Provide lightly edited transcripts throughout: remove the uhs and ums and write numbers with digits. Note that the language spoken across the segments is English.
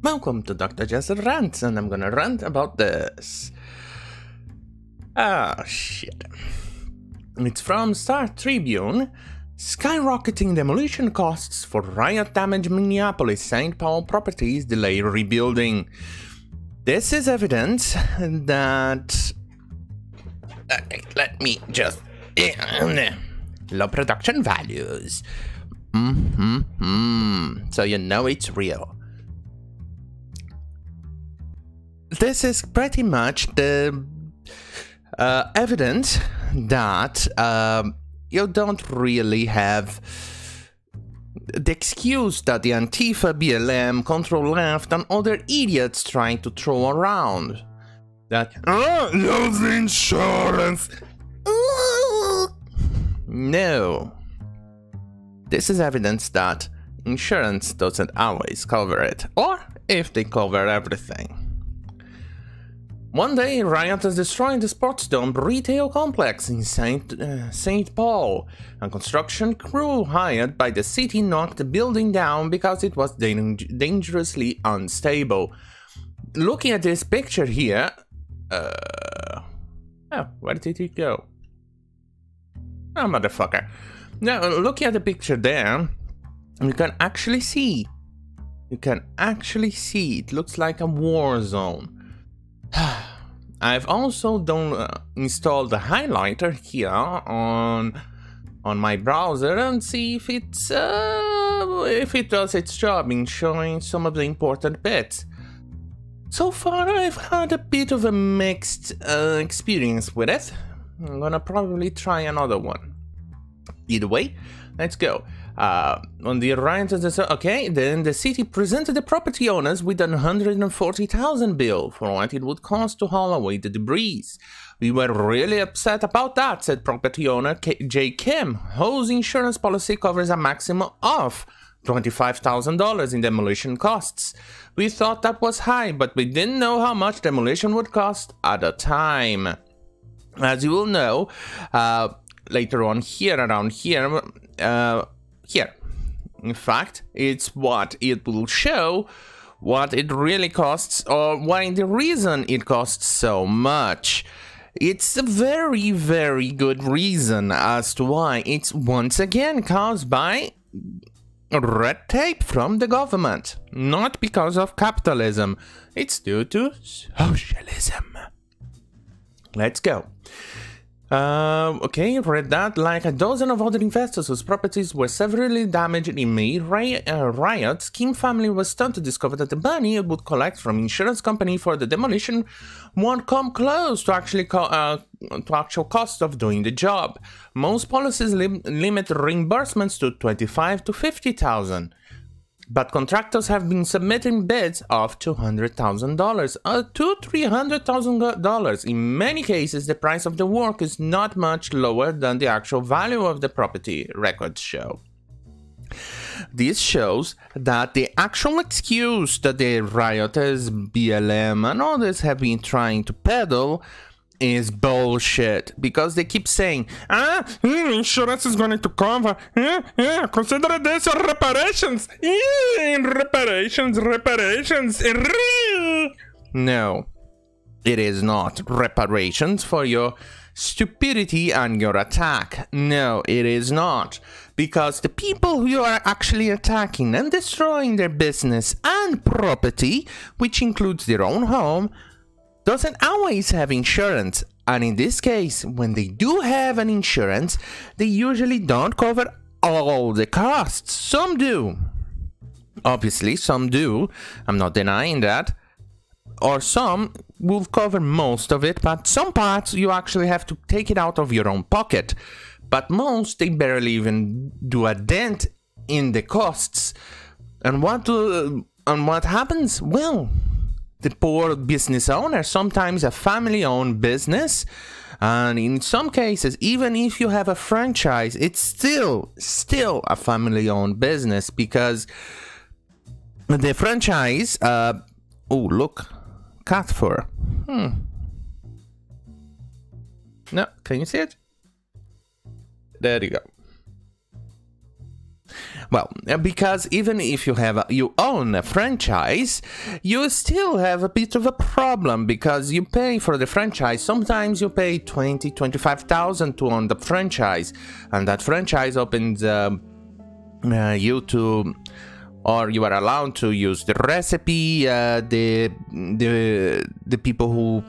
Welcome to Dr. Jester Rants, and I'm gonna rant about this. Ah, shit. It's from Star Tribune. Skyrocketing demolition costs for riot-damaged Minneapolis St. Paul properties delay rebuilding. This is evidence that... let me just... low production values. So you know it's real. This is pretty much the evidence that you don't really have the excuse that the Antifa, BLM, Control Left, and other idiots trying to throw around. That, lose insurance. No. This is evidence that insurance doesn't always cover it, or if they cover everything. One day, rioters destroyed the Sports Dome retail complex in St. Paul. A construction crew hired by the city knocked the building down because it was dangerously unstable. Looking at this picture here... oh, where did it go? Oh, motherfucker. Now, looking at the picture there, you can actually see. It looks like a war zone. I've also installed the highlighter here on my browser and see if it does its job in showing some of the important bits. So far, I've had a bit of a mixed experience with it. I'm gonna probably try another one. Either way, let's go. On the rioters, okay, then the city presented the property owners with an $140,000 bill for what it would cost to haul away the debris. We were really upset about that, said property owner J. Kim, whose insurance policy covers a maximum of $25,000 in demolition costs. We thought that was high, but we didn't know how much demolition would cost at the time. As you will know, later on here, around here, here. In fact, it's what it will show what it really costs, or why the reason it costs so much. It's a very, very good reason as to why it's once again caused by red tape from the government, not because of capitalism. It's due to socialism. Let's go. Okay, read that. Like a dozen of other investors whose properties were severely damaged in May riots, Kim family was stunned to discover that the money it would collect from insurance company for the demolition won't come close to actual cost of doing the job. Most policies limit reimbursements to $25,000 to $50,000. But contractors have been submitting bids of $200,000 to $300,000. In many cases, the price of the work is not much lower than the actual value of the property, records show. This shows that the actual excuse that the rioters, BLM, and others have been trying to peddle is bullshit, because they keep saying, insurance is going to cover, consider this reparations, reparations. No, it is not reparations for your stupidity and your attack. No, it is not, because the people who you are actually attacking and destroying their business and property, which includes their own home, doesn't always have insurance, and in this case, when they do have an insurance, they usually don't cover all the costs. Some do. Obviously, some do. I'm not denying that. Or some will cover most of it, but some parts you actually have to take it out of your own pocket. But most, they barely even do a dent in the costs. And what happens? Well, the poor business owner, sometimes a family-owned business, and in some cases, even if you have a franchise, it's still a family-owned business, because the franchise, oh look, cat fur. No, can you see it? There you go. Well, because even if you own a franchise, you still have a bit of a problem because you pay for the franchise. Sometimes you pay 20, 25,000 to own the franchise, and that franchise opens you to, or you are allowed to use the recipe, the people who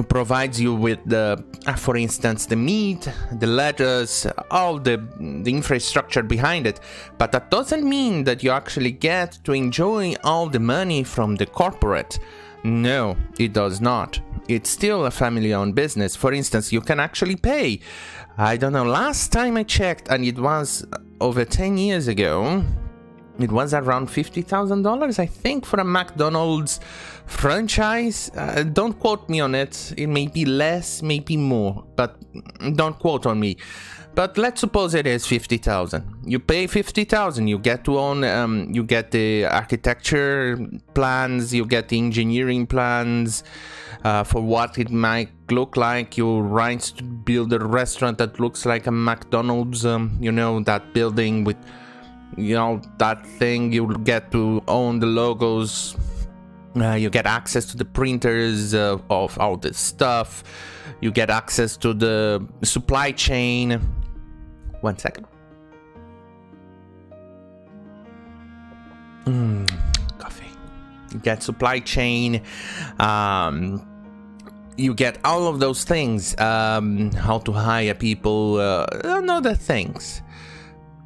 provides you with the, for instance, the meat, the lettuce, all the infrastructure behind it. But that doesn't mean that you actually get to enjoy all the money from the corporate. No, it does not. It's still a family-owned business. For instance, you can actually pay, I don't know, last time I checked, and it was over 10 years ago, it was around $50,000, I think, for a McDonald's franchise. Don't quote me on it. It may be less, maybe more, but don't quote on me. But let's suppose it is 50,000. You pay 50,000. You get to own. You get the architecture plans. You get the engineering plans for what it might look like. Your rights to build a restaurant that looks like a McDonald's. You know, that building with, you know, that thing. You'll get to own the logos. You get access to the printers of all this stuff. You get access to the supply chain. 1 second. Coffee. You get supply chain. You get all of those things. How to hire people. And other things.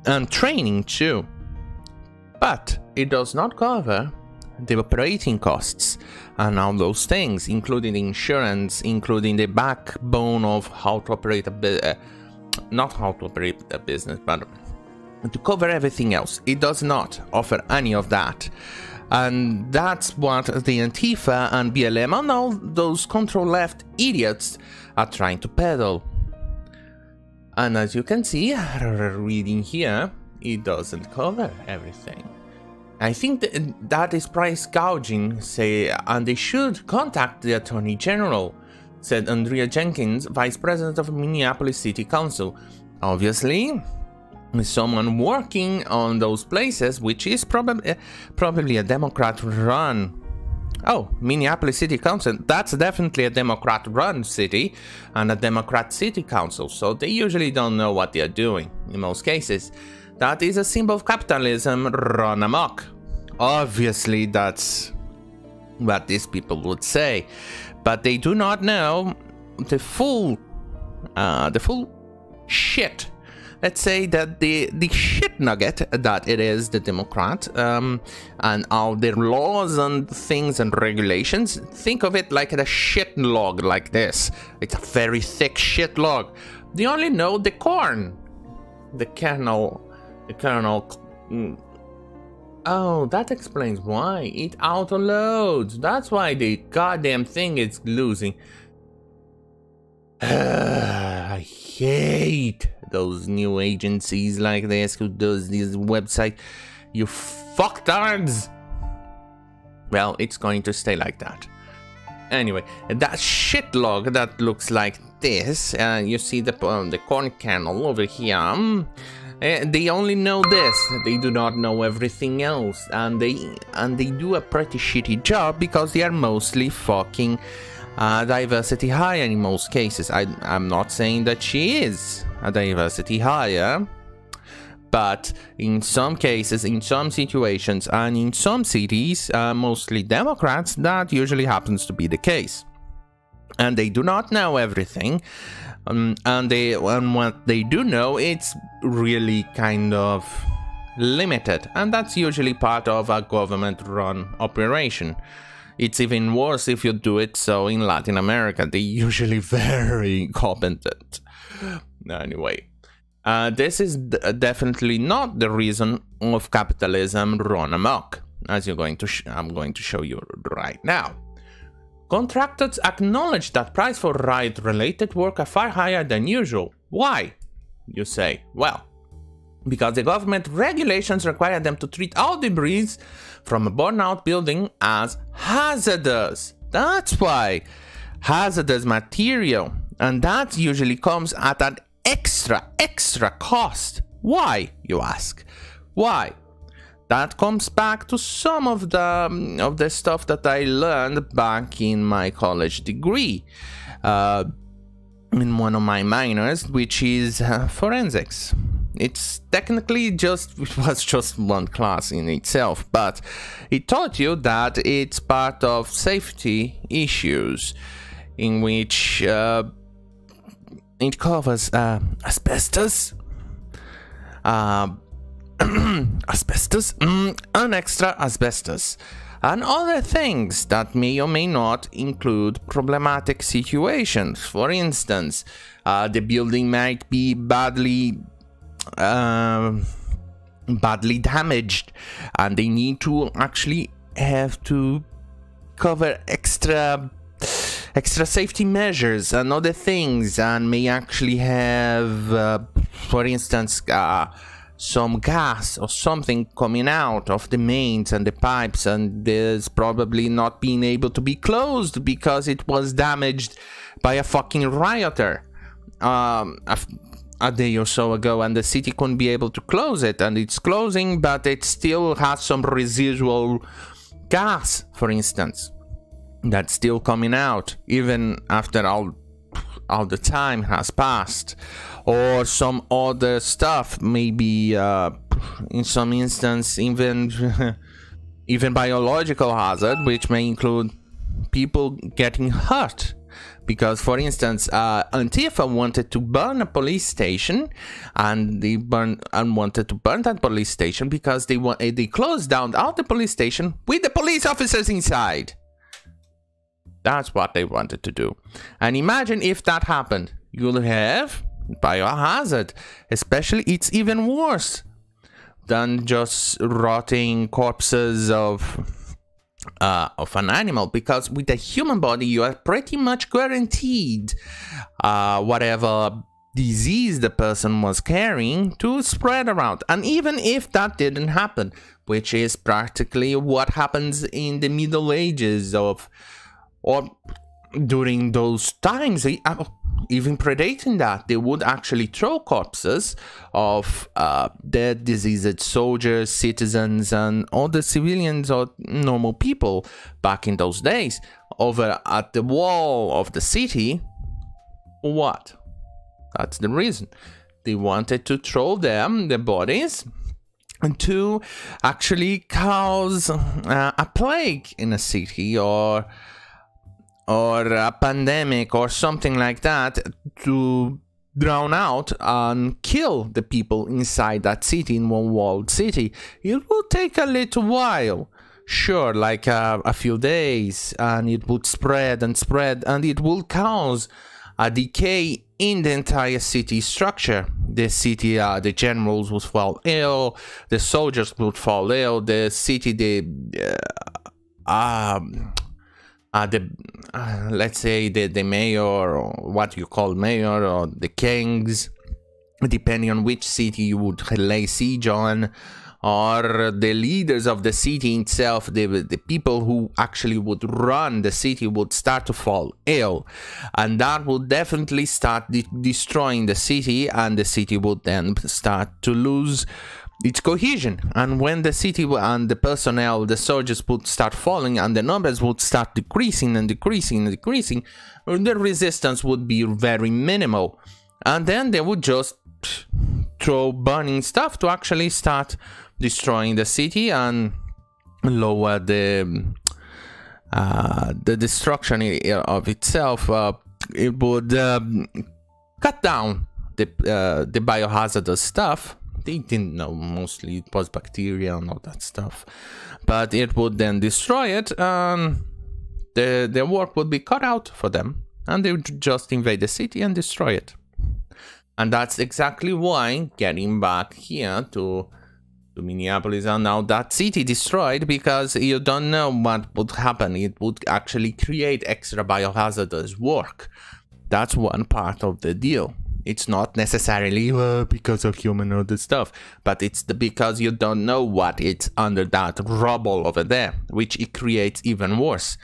And training too. But it does not cover the operating costs and all those things, including insurance, including the backbone of how to operate a not how to operate a business, but to cover everything else. It does not offer any of that. And that's what the Antifa and BLM and all those control-left idiots are trying to peddle. And as you can see, reading here, it doesn't cover everything. I think that is price gouging, and they should contact the Attorney General, said Andrea Jenkins, Vice President of Minneapolis City Council. Obviously, someone working on those places, which is probably a Democrat-run. Oh, Minneapolis City Council, that's definitely a Democrat-run city and a Democrat City Council, so they usually don't know what they're doing in most cases. That is a symbol of capitalism run amok. Obviously, that's what these people would say, but they do not know the full shit. Let's say that the shit nugget that it is the Democrat and all their laws and things and regulations. Think of it like a shit log like this. It's a very thick shit log. They only know the corn, the kernel. Oh, that explains why it auto-loads. That's why the goddamn thing is losing. I hate those new agencies like this who does this website. You fucktards. Well, it's going to stay like that. Anyway, that shit log that looks like this, you see the corn kernel over here. They only know this. They do not know everything else, and they do a pretty shitty job because they are mostly fucking diversity hire in most cases. I'm not saying that she is a diversity hire, but in some cases, in some situations, and in some cities, mostly Democrats, that usually happens to be the case. And they do not know everything. And what they do know, it's really kind of limited, and that's usually part of a government-run operation. It's even worse if you do it so in Latin America. They're usually very incompetent. Anyway, this is definitely not the reason of capitalism run amok, as I'm going to show you right now. Contractors acknowledge that prices for riot-related work are far higher than usual. Why? You say. Well, because the government regulations require them to treat all debris from a burnout building as hazardous. That's why. Hazardous material. And that usually comes at an extra cost. Why, you ask? Why? That comes back to some of the stuff that I learned back in my college degree, in one of my minors, which is forensics. It's technically it was just one class in itself, but it taught you that it's part of safety issues, in which it covers asbestos, asbestos, and extra asbestos, and other things that may or may not include problematic situations. For instance, the building might be badly damaged, and they need to actually have to cover extra safety measures and other things, and may actually have, for instance, some gas or something coming out of the mains and the pipes, and there's probably not being able to be closed because it was damaged by a fucking rioter a day or so ago, and the city couldn't be able to close it, and it's closing, but it still has some residual gas, for instance, that's still coming out even after all the time has passed. Or some other stuff, maybe in some instance even biological hazard, which may include people getting hurt. Because, for instance, Antifa wanted to burn a police station, and they wanted to burn that police station because they closed down all the police station with the police officers inside. That's what they wanted to do. And imagine if that happened, you'll have biohazard. Especially, it's even worse than just rotting corpses of an animal, because with a human body you are pretty much guaranteed whatever disease the person was carrying to spread around. And even if that didn't happen, which is practically what happens in the Middle Ages or during those times, even predating that, they would actually throw corpses of dead, diseased soldiers, citizens, and other civilians or normal people back in those days over at the wall of the city. What? That's the reason. They wanted to throw them, the bodies, to actually cause a plague in a city, or a pandemic or something like that, to drown out and kill the people inside that city, in one walled city. It will take a little while, sure, like a few days, and it would spread and spread, and it will cause a decay in the entire city structure. The city, the generals would fall ill, the soldiers would fall ill, the city, let's say the mayor, or what you call mayor, or the kings, depending on which city you would lay siege on, or the leaders of the city itself, the people who actually would run the city, would start to fall ill, and that would definitely start destroying the city, and the city would then start to lose its cohesion. And when the city and the personnel, the soldiers, would start falling, and the numbers would start decreasing and decreasing and decreasing, the resistance would be very minimal, and then they would just throw burning stuff to actually start destroying the city and lower the destruction of itself. It would cut down the biohazardous stuff. They didn't know, mostly it was bacteria and all that stuff, but it would then destroy it, and their work would be cut out for them, and they would just invade the city and destroy it. And that's exactly why, getting back here to Minneapolis, and now that city destroyed, because you don't know what would happen. It would actually create extra biohazardous work. That's one part of the deal. It's not necessarily because of human or the stuff, but it's because you don't know what it's under that rubble over there, which it creates even worse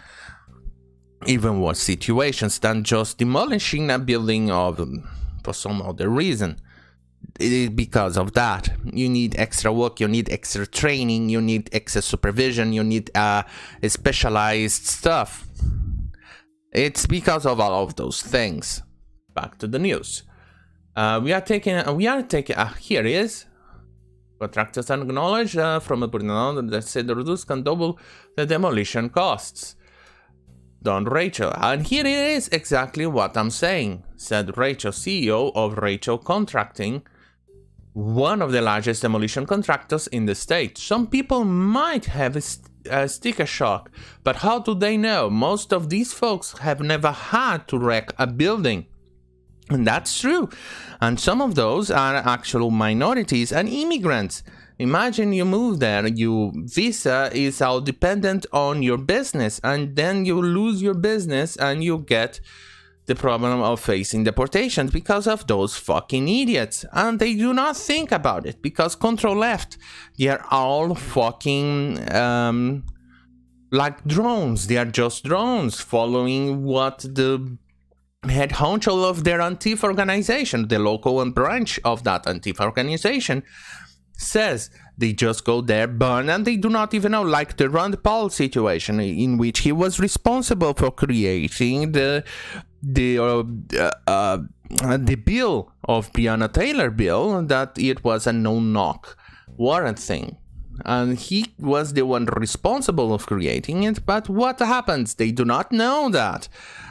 situations than just demolishing a building for some other reason. because of that. You need extra work, you need extra training, you need extra supervision, you need specialized stuff. It's because of all of those things. Back to the news. We are taking here it is. Contractors acknowledge from a burnout that said the reduce can double the demolition costs. Don Rachel, and here it is exactly what I'm saying, said Rachel, CEO of Rachel Contracting, one of the largest demolition contractors in the state. Some people might have a sticker shock, but how do they know? Most of these folks have never had to wreck a building. And that's true. And some of those are actual minorities and immigrants. Imagine you move there, your visa is all dependent on your business, and then you lose your business and you get the problem of facing deportation because of those fucking idiots. And they do not think about it because control F, they're all fucking like drones. They are just drones following what the head honcho of their Antifa organization, the local branch of that Antifa organization, says. They just go there, burn, and they do not even know, like the Rand Paul situation, in which he was responsible for creating the bill of Breonna Taylor bill, that it was a no-knock warrant thing. And he was the one responsible of creating it, but what happens? They do not know that.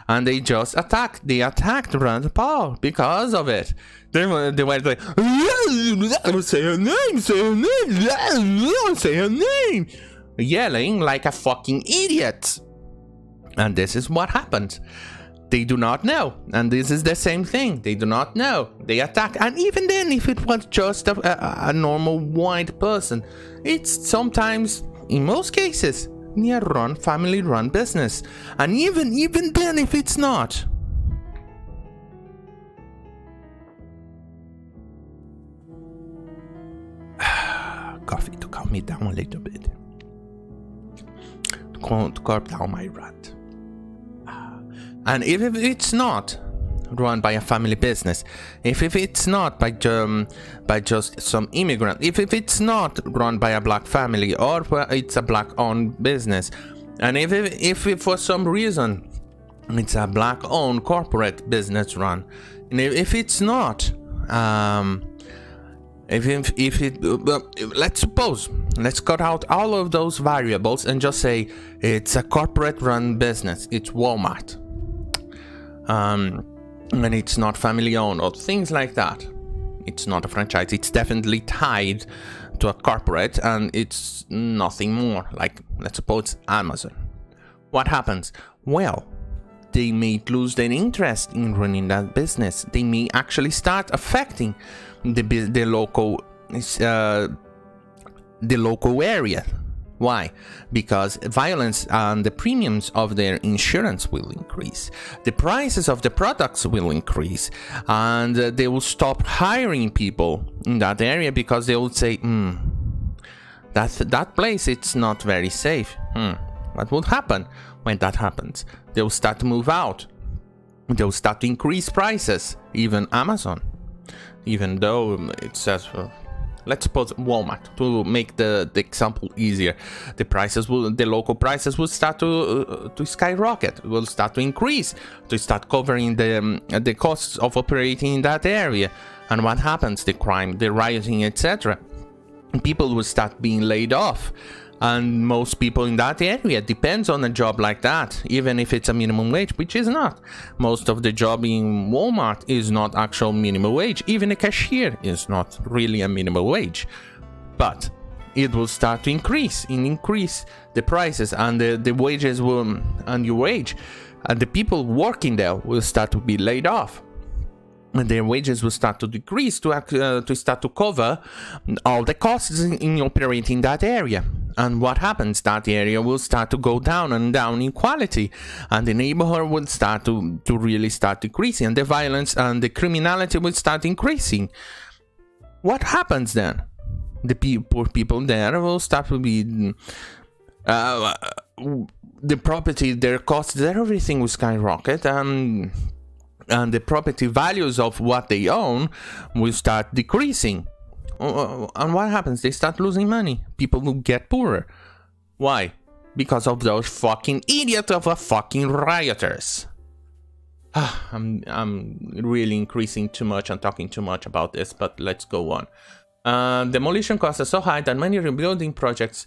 And they just attacked. They attacked Rand Paul because of it. They were like, say her name, say her name, say her name, yelling like a fucking idiot. And this is what happened. They do not know. And this is the same thing. They do not know. They attack. And even then, if it was just a normal white person, it's sometimes, in most cases, near-run, family-run business. And even then, if it's not. Coffee to calm me down a little bit. To curb down my rant. And if it's not run by a family business, if it's not by just some immigrant, if it's not run by a black family, or it's a black-owned business, and if for some reason it's a black-owned corporate business run, and if it's not, let's suppose, let's cut out all of those variables and just say it's a corporate-run business, it's Walmart. And it's not family owned or things like that. It's not a franchise. It's definitely tied to a corporate and it's nothing more. Like, let's suppose Amazon. What happens? Well, they may lose their interest in running that business. They may actually start affecting the local area. Why? Because violence and the premiums of their insurance will increase. The prices of the products will increase. And they will stop hiring people in that area because they will say, that place, it's not very safe. What will happen when that happens? They will start to move out. They will start to increase prices. Even Amazon. Even though it says... let's suppose Walmart, to make the example easier. The local prices will start to skyrocket, will start to increase, to start covering the costs of operating in that area. And what happens? The crime, the rioting, etc. People will start being laid off. And most people in that area depends on a job like that, even if it's a minimum wage, which is not. Most of the job in Walmart is not actual minimum wage. Even a cashier is not really a minimum wage. But it will start to increase the prices, and the wages will, and your wage, and the people working there will start to be laid off. And their wages will start to decrease to start to cover all the costs in operating that area. And what happens? That area will start to go down and down in quality, and the neighborhood will start to really start decreasing, and the violence and the criminality will start increasing. What happens then? The poor people there will start to be the property, their costs, everything will skyrocket, and and the property values of what they own will start decreasing. And what happens? They start losing money. People will get poorer. Why? Because of those fucking idiots of a fucking rioters. I'm really increasing too much and talking too much about this, but let's go on. Demolition costs are so high that many rebuilding projects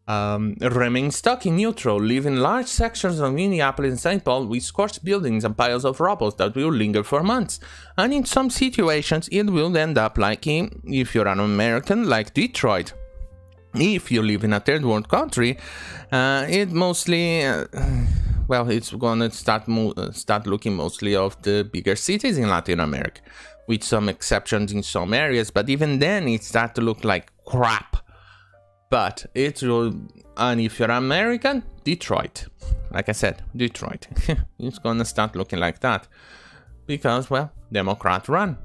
remain stuck in neutral, leaving large sections of Minneapolis and St. Paul with scorched buildings and piles of rubble that will linger for months. And in some situations, it will end up like if you're an American, like Detroit. If you live in a third world country, it mostly, well, it's gonna start looking mostly of the bigger cities in Latin America, with some exceptions in some areas. But even then, it starts to look like crap. But it will, and if you're American, Detroit, like I said, Detroit, it's gonna start looking like that, because, well, Democrat run.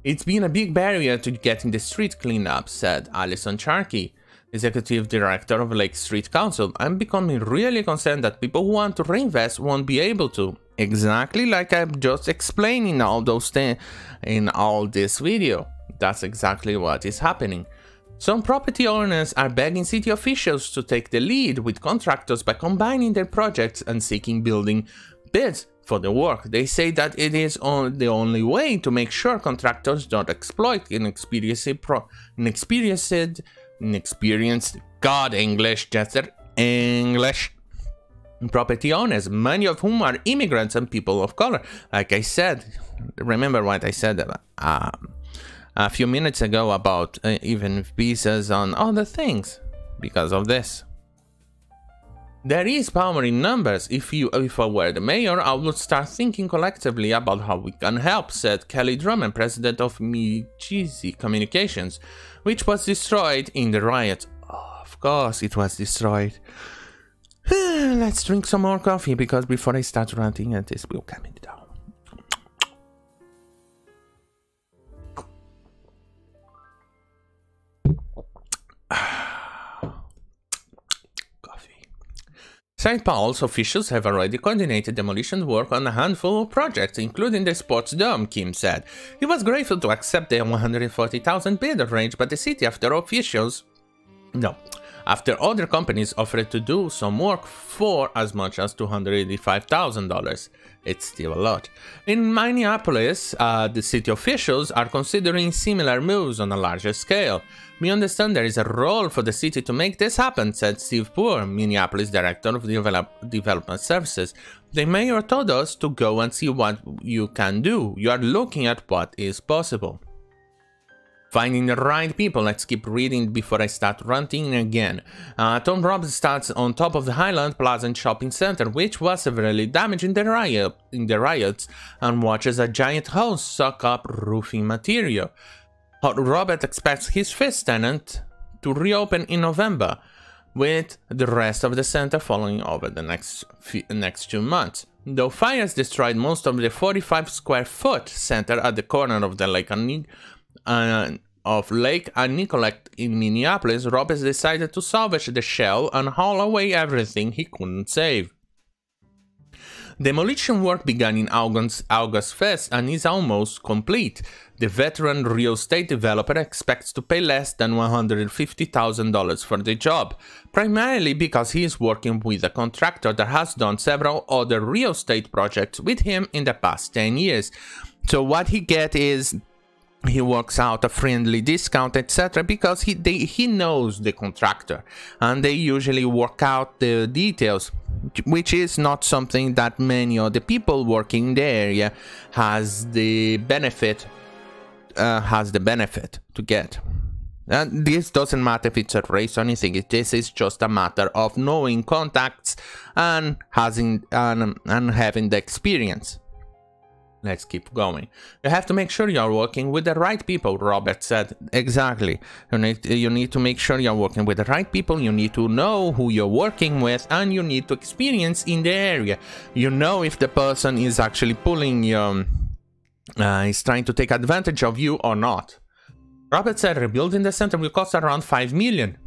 It's been a big barrier to getting the street cleaned up, said Alison Sharkey, executive director of Lake Street Council. I'm becoming really concerned that people who want to reinvest won't be able to. Exactly like I'm just explaining all those things in all this video. That's exactly what is happening. Some property owners are begging city officials to take the lead with contractors by combining their projects and seeking building bids for the work. They say that it is the only way to make sure contractors don't exploit inexperienced God English, Jester, English property owners, many of whom are immigrants and people of color. Like I said, remember what I said a few minutes ago about even visas on other things because of this. There is power in numbers. If I were the mayor, I would start thinking collectively about how we can help, said Kelly Drummond, president of BuH Communications, which was destroyed in the riot. Oh, of course it was destroyed. Let's drink some more coffee, because before I start ranting, and this will calm it down. St. Paul's officials have already coordinated demolition work on a handful of projects, including the sports dome, Kim said. He was grateful to accept the $140,000 bid range, but the city, after other companies offered to do some work for as much as $285,000. It's still a lot. In Minneapolis, the city officials are considering similar moves on a larger scale. We understand there is a role for the city to make this happen, said Steve Poor, Minneapolis Director of Development Services. The mayor told us to go and see what you can do. You are looking at what is possible. Finding the right people. Let's keep reading before I start ranting again. Tom Robbs starts on top of the Highland Plaza Shopping Center, which was severely damaged in the riots, and watches a giant hose suck up roofing material. Robert expects his first tenant to reopen in November, with the rest of the center following over the next 2 months. Though fires destroyed most of the 45 square foot center at the corner of the Lake Nicollet in Minneapolis, Roberts decided to salvage the shell and haul away everything he couldn't save. Demolition work began in August 1st and is almost complete. The veteran real estate developer expects to pay less than $150,000 for the job, primarily because he is working with a contractor that has done several other real estate projects with him in the past 10 years. So what he gets is he works out a friendly discount, etc., because he knows the contractor, and they usually work out the details, which is not something that many of the people working in the area has the benefit to get. And this doesn't matter if it's a race or anything. This is just a matter of knowing contacts and having the experience. Let's keep going. You have to make sure you're working with the right people, Robert said. Exactly. You need to make sure you're working with the right people. You need to know who you're working with, and you need to experience in the area. You know if the person is actually pulling you, is trying to take advantage of you or not. Robert said rebuilding the center will cost around $5 million.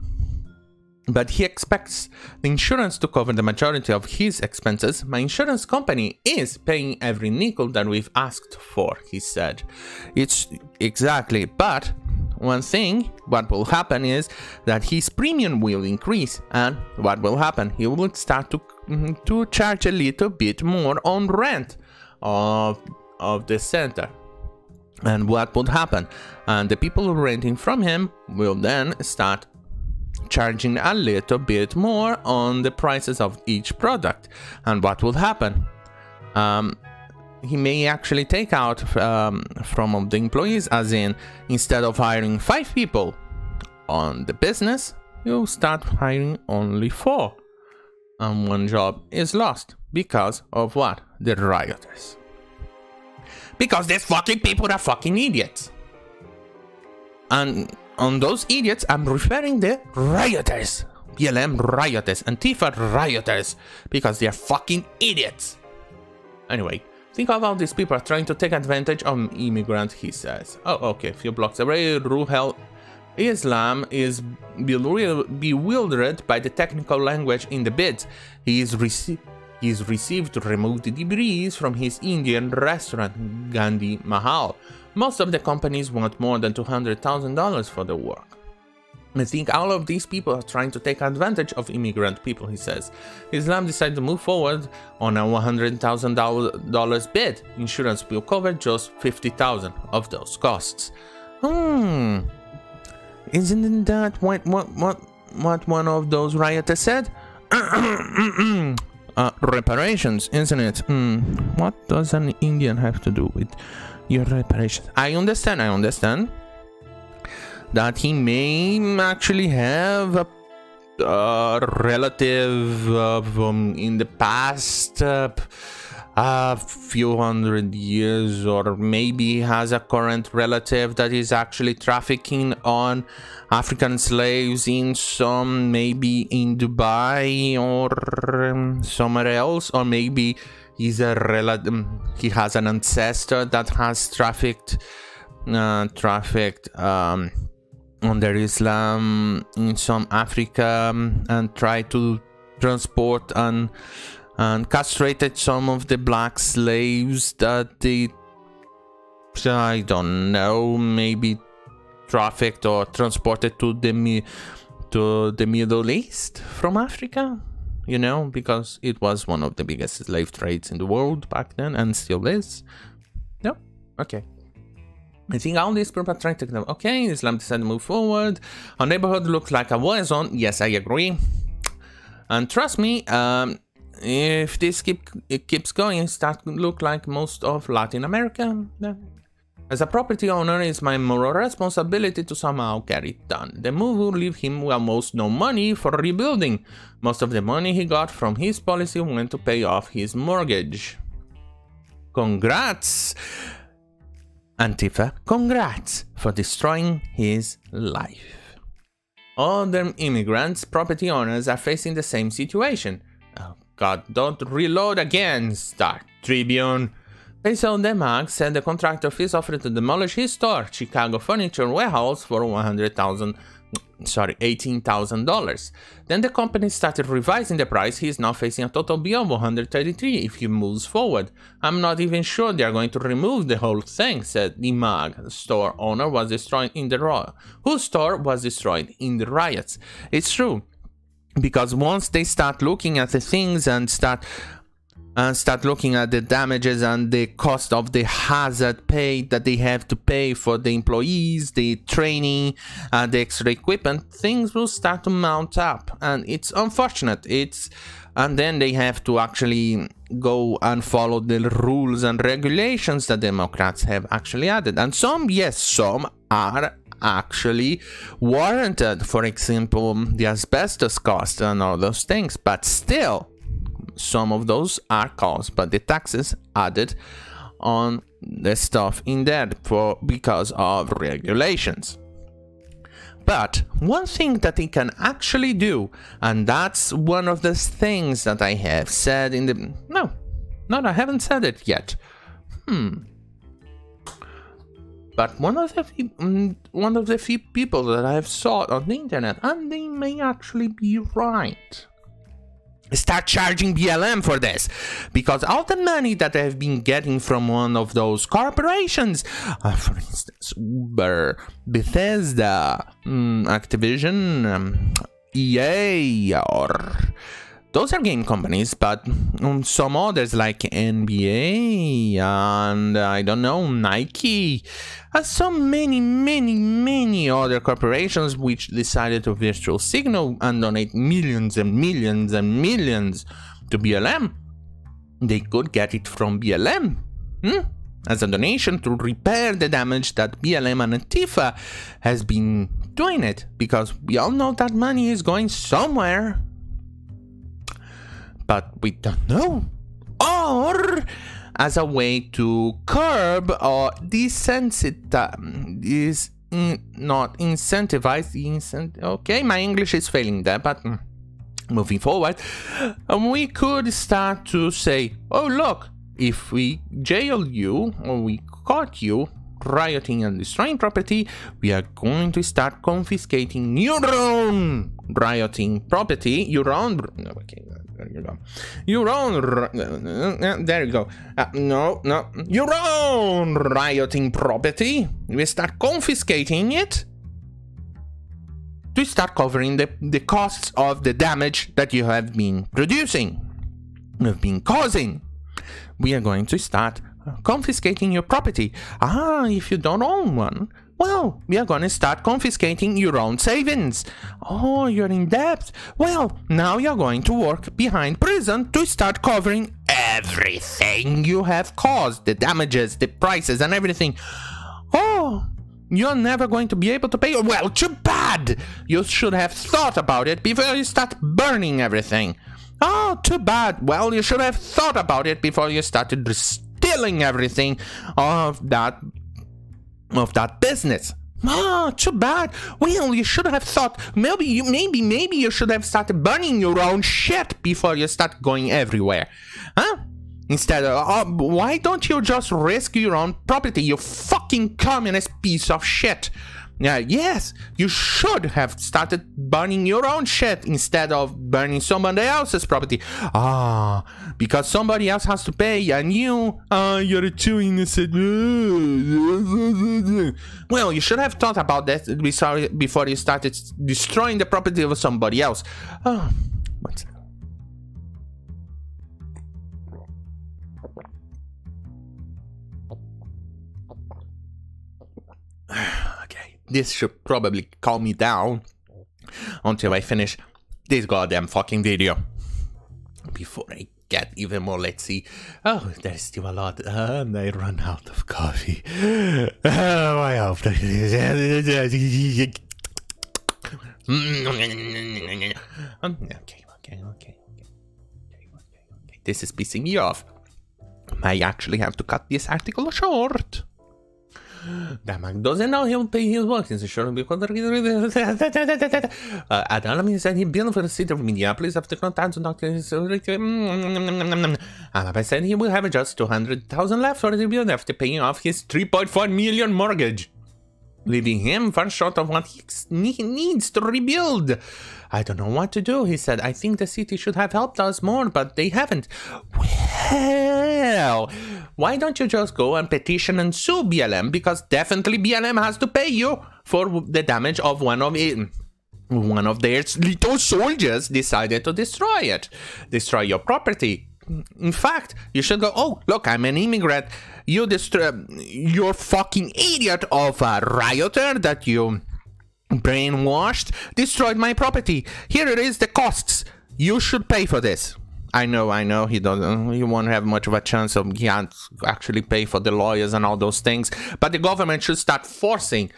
but he expects the insurance to cover the majority of his expenses. My insurance company is paying every nickel that we've asked for, he said. It's exactly, but one thing, what will happen is that his premium will increase, and what will happen? He will start to charge a little bit more on rent of the center. And what would happen? And the people renting from him will then start charging a little bit more on the prices of each product. And what will happen? He may actually take out from the employees, as in, instead of hiring 5 people on the business, you'll start hiring only 4. And 1 job is lost. Because of what? The rioters. Because these fucking people are fucking idiots. And on those idiots, I'm referring the rioters. BLM rioters, Antifa rioters. Because they're fucking idiots. Anyway, think of how these people are trying to take advantage of immigrants, he says. Oh, okay, a few blocks away, Ruhel Islam is bewildered by the technical language in the bids. He's received to remove the debris from his Indian restaurant, Gandhi Mahal. Most of the companies want more than $200,000 for the work. I think all of these people are trying to take advantage of immigrant people, he says. Islam decided to move forward on a $100,000 bid. Insurance will cover just $50,000 of those costs. Isn't that what one of those rioters said? Reparations, isn't it? What does an Indian have to do with your reparations? I understand that he may actually have a relative in the past a few hundred years, or maybe has a current relative that is actually trafficking on African slaves in maybe in Dubai or somewhere else, or maybe he's a relative, he has an ancestor that has trafficked under Islam in some Africa and tried to transport and castrated some of the black slaves that they, I don't know, maybe trafficked or transported to the Middle East from Africa, you know, because it was one of the biggest slave trades in the world back then and still is. No? Okay. I think all these people are trying to, okay, Islam decided to move forward. Our neighborhood looks like a war zone. Yes, I agree. And trust me, if this keeps going, it starts to look like most of Latin America. As a property owner, it's my moral responsibility to somehow get it done. The move will leave him almost no money for rebuilding. Most of the money he got from his policy went to pay off his mortgage. Congrats, Antifa, congrats for destroying his life. Other immigrants, property owners are facing the same situation. Oh God, don't reload again, Star Tribune. Peso Demag said the contractor fees offered to demolish his store, Chicago Furniture Warehouse, for $18,000. Then the company started revising the price. He is now facing a total bill of $133 if he moves forward. I'm not even sure they are going to remove the whole thing, said Demag. The store owner was destroyed in the whose store was destroyed in the riots. It's true, because once they start looking at the things and start looking at the damages and the cost of the hazard pay that they have to pay for the employees, the training, the extra equipment, things will start to mount up, and it's unfortunate. And then they have to actually go and follow the rules and regulations that Democrats have actually added, and some, yes, some are actually warranted. For example, the asbestos cost and all those things, but still, some of those are caused by the taxes added on the stuff in there because of regulations. But one thing that they can actually do, and that's one of the things that I have said in the... No, I haven't said it yet. but one of the few people that I have saw on the internet, and they may actually be right. Start charging BLM for this, because all the money that I've been getting from one of those corporations, for instance, Uber, Bethesda, Activision, EA, or those are game companies, but some others like NBA and I don't know, Nike, so many other corporations which decided to virtual signal and donate millions and millions and millions to BLM. They could get it from BLM as a donation to repair the damage that BLM and Antifa has been doing it, because we all know that money is going somewhere. But we don't know. Or as a way to curb or desensitize, not incentivize, okay, my English is failing there, but moving forward, we could start to say, oh look, if we jail you or we caught you rioting and destroying property, we are going to start confiscating your own rioting property, your own, okay, there you go, your own, there you go, no, your own rioting property. We start confiscating it to start covering the costs of the damage that you have been producing, have been causing. We are going to start confiscating your property. If you don't own one, well, we are going to start confiscating your own savings. Oh, you're in debt. Well, now you're going to work behind prison to start covering everything you have caused, the damages, the prices, and everything. Oh, you're never going to be able to pay. Well, too bad. You should have thought about it before you start burning everything. Oh, too bad. Well, you should have thought about it before you started stealing everything of that business. Oh, too bad. Well, you should have thought, maybe you should have started burning your own shit before you start going everywhere. Huh? Instead of, why don't you just risk your own property, you fucking communist piece of shit? Yes, you should have started burning your own shit instead of burning somebody else's property. Because somebody else has to pay and you're too innocent. Well, you should have thought about that before you started destroying the property of somebody else. What's that? This should probably calm me down until I finish this goddamn fucking video. Before I get even more, let's see. Oh, there's still a lot. And I run out of coffee. Oh, I hope that okay. This is pissing me off. I actually have to cut this article short. That Mac doesn't know he'll pay his work since sure because Adam said he billed for the city of Minneapolis after contact to doctors. Alaba said he will have just $200,000 left for the bill after paying off his $3.4 million mortgage, leaving him far short of what he needs to rebuild. I don't know what to do, he said. I think the city should have helped us more, but they haven't. Well, why don't you just go and petition and sue BLM? Because definitely BLM has to pay you for the damage of one of their little soldiers decided to destroy your property. In fact, you should go, oh, look, I'm an immigrant. You're fucking idiot of a rioter that you brainwashed, destroyed my property. Here it is, the costs. You should pay for this. I know, he won't have much of a chance of he can't actually pay for the lawyers and all those things, but the government should start forcing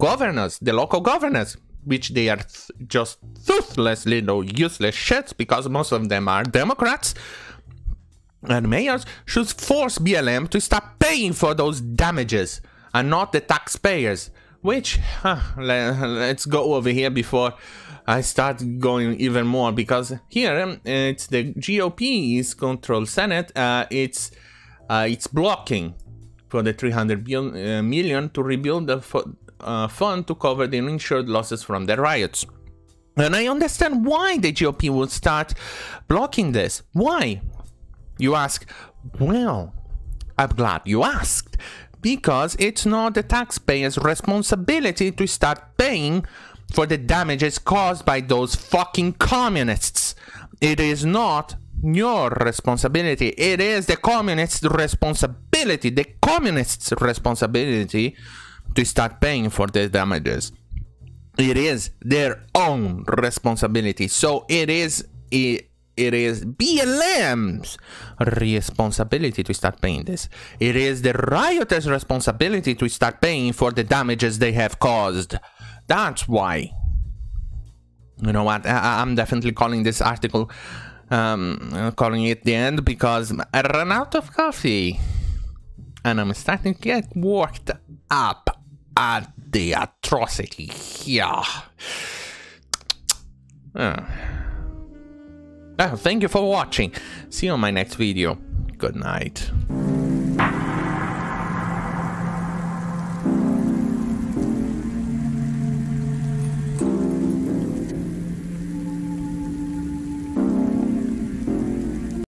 governors, the local governors, which they are just toothless little useless shits because most of them are Democrats, and mayors should force BLM to stop paying for those damages and not the taxpayers. Which, let's go over here before I start going even more, because here it's the GOP's control Senate. It's blocking for the 300 million to rebuild the fund to cover the uninsured losses from the riots. And I understand why the GOP will start blocking this. Why? You ask. Well, I'm glad you asked, because it's not the taxpayer's responsibility to start paying for the damages caused by those fucking communists. It is not your responsibility. It is the communists' responsibility. The communists' responsibility to start paying for the damages. It is their own responsibility. So it is BLM's responsibility to start paying this. It is the rioters' responsibility to start paying for the damages they have caused. That's why. You know what? I'm definitely calling this article, calling it the end, because I ran out of coffee. And I'm starting to get worked up at the atrocity here. Thank you for watching. See you on my next video. Good night.